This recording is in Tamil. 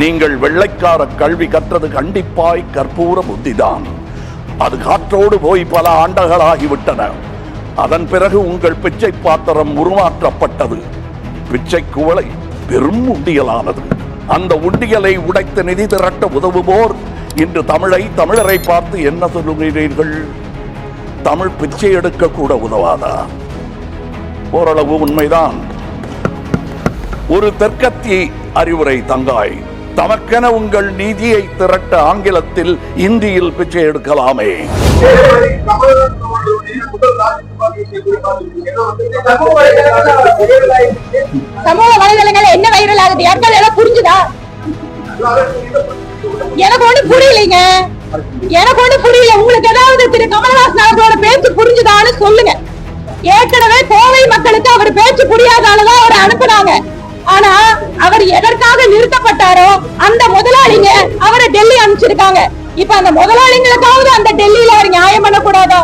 நீங்கள் வெள்ளைக்கார கல்வி கற்றது கண்டிப்பாய் கற்பூர புத்திதான். அது காற்றோடு போய் பல ஆண்டுகளாகிவிட்டன. அதன் பிறகு உங்கள் பிச்சை பாத்திரம் உருமாற்றப்பட்டது. பிச்சை குவளை பெரும் உண்டியலானது. அந்த உண்டியலை உடைத்து நிதி திரட்ட உதவுவோர் இன்று தமிழரை பார்த்து என்ன சொல்லுகிறீர்கள்? தமிழ் பிச்சை எடுக்க கூட உதவாதா? ஓரளவு உண்மைதான். ஒரு தெற்கத்தி அறிவுரை தங்காய். தமக்கென உங்கள் நிதியை திரட்ட ஆங்கிலத்தில் இந்தியில் பிச்சை எடுக்கலாமே. சமூக வலைதளங்கள் என்ன வைரல் ஆகுது? யாருக்காவது எல்லாம் புரிஞ்சுதா? எனக்கு ஒண்ணு புரியலைங்க. எனக்கு ஒண்ணு புரியல. உங்களுக்கு ஏதாவது திரு கமலஹாசன் அவர்களோட பேச்சு புரிஞ்சுதான்னு சொல்லுங்க. ஏற்கனவே கோவை மக்களுக்கு அவர் பேச்சு புரியாதாலதான் அவரை அனுப்புனாங்க. ஆனா அவர் எதற்காக நிறுத்தப்பட்டாரோ அந்த முதலாளிங்க அவரை டெல்லி அனுப்பிச்சிருக்காங்க. இப்ப அந்த முதலாளிங்களுக்காவது அந்த டெல்லியில அவர் நியாயம் பண்ணக்கூடாதா?